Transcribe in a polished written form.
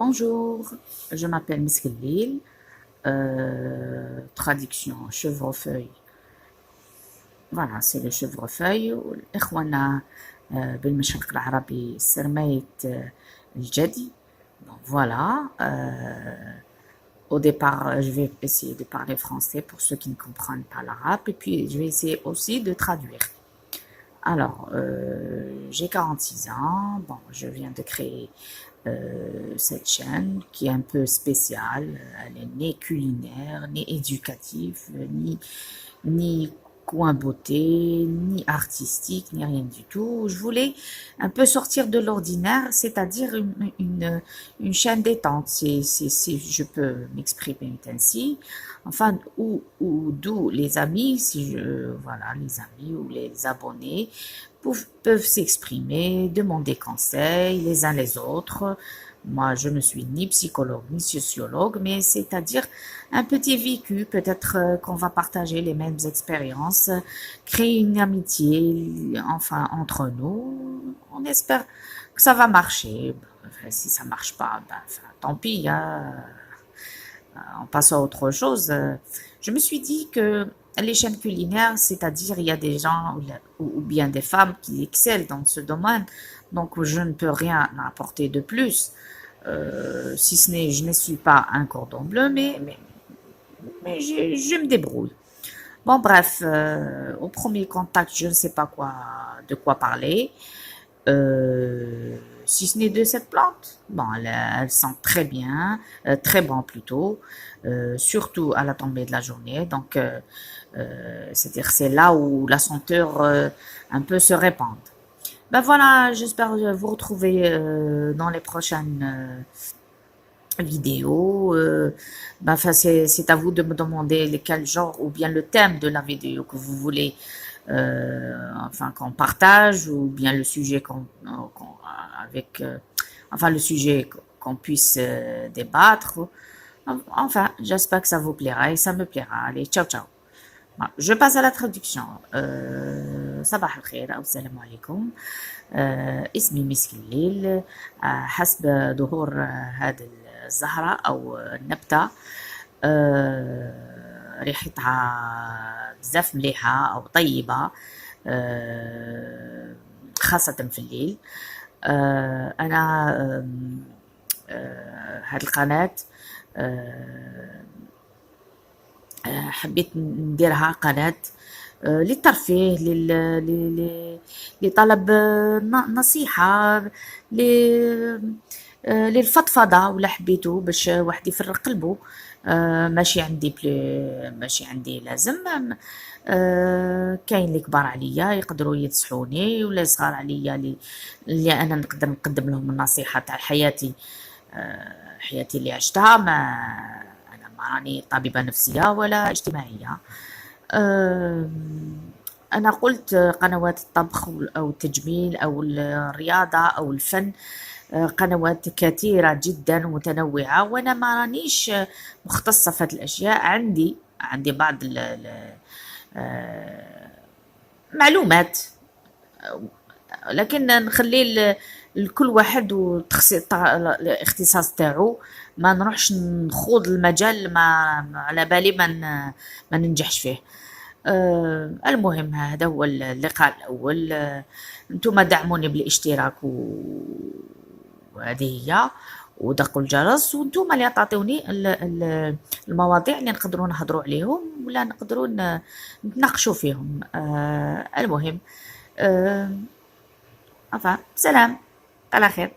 Bonjour, je m'appelle Miss Khalil. Traduction chevrefeuille. Voilà, c'est le chevrefeuille. والإخواننا بالمشرق العربي سرمية الجدي. Donc voilà. Au départ, je vais essayer de parler français pour ceux qui ne comprennent pas l'arabe. Et puis, je vais essayer aussi de traduire. Alors, j'ai 46 ans. Bon, je viens de créer cette chaîne qui est un peu spéciale. Elle est ni culinaire, ni éducative, ni coin beauté, ni artistique, ni rien du tout. Je voulais un peu sortir de l'ordinaire, c'est-à-dire une chaîne détente, si je peux m'exprimer ainsi. Enfin, d'où les amis, voilà, les amis ou les abonnés peuvent s'exprimer, demander conseil les uns les autres. Moi, je ne suis ni psychologue ni sociologue, mais c'est-à-dire un petit vécu, peut-être qu'on va partager les mêmes expériences, créer une amitié, enfin, entre nous. On espère que ça va marcher. Enfin, si ça marche pas, ben, enfin, tant pis, hein. En passant à autre chose, je me suis dit que les chaînes culinaires, c'est-à-dire il y a des gens ou bien des femmes qui excellent dans ce domaine, donc je ne peux rien apporter de plus, si ce n'est je ne suis pas un cordon bleu, mais je me débrouille. Bon, bref, au premier contact, je ne sais pas de quoi parler. Si ce n'est de cette plante, bon, elle sent très bien, très bon plutôt, surtout à la tombée de la journée. Donc, c'est-à-dire c'est là où la senteur un peu se répand. Ben voilà, j'espère vous retrouver dans les prochaines vidéos. Ben, enfin, c'est à vous de me demander quel genre ou bien le thème de la vidéo que vous voulez enfin qu'on partage ou bien le sujet avec enfin le sujet qu'on puisse débattre. Enfin, j'espère que ça vous plaira et ça me plaira. Allez, ciao ciao. Bon, je passe à la traduction. صباح الخير أو السلام عليكم. اسمي مسك الليل. حسب ظهور هذه الزهرة أو النبتة ريحتها بزاف مليحة أو طيبة، خاصة في الليل. أنا هاد القناة حبيت نديرها قناة للترفيه، لطلب نصيحة، للفضفضة ولا حبيتو باش واحد يفرغ قلبو. ماشي عندي لازم. كاين اللي كبار عليا يقدروا ينصحوني ولا صغار عليا اللي انا نقدر نقدم لهم النصيحة تاع حياتي اللي عشتها. انا ما راني طبيبة نفسية ولا اجتماعية. أنا قلت قنوات الطبخ أو التجميل أو الرياضة أو الفن، قنوات كثيرة جدا متنوعة، وأنا ما رانيش مختصة في هذه الأشياء. عندي بعض المعلومات، لكن نخلي لكل واحد الاختصاص تاعو. ما نروحش نخوض المجال على بالي ما ننجحش فيه. المهم هذا هو اللقاء الأول. انتم دعموني بالاشتراك وهذه هي، ودقوا الجرس، وانتم اللي تعطيوني المواضيع اللي نقدروا نهضروا عليهم ولا نقدروا نتناقشوا فيهم. المهم، سلام على خير.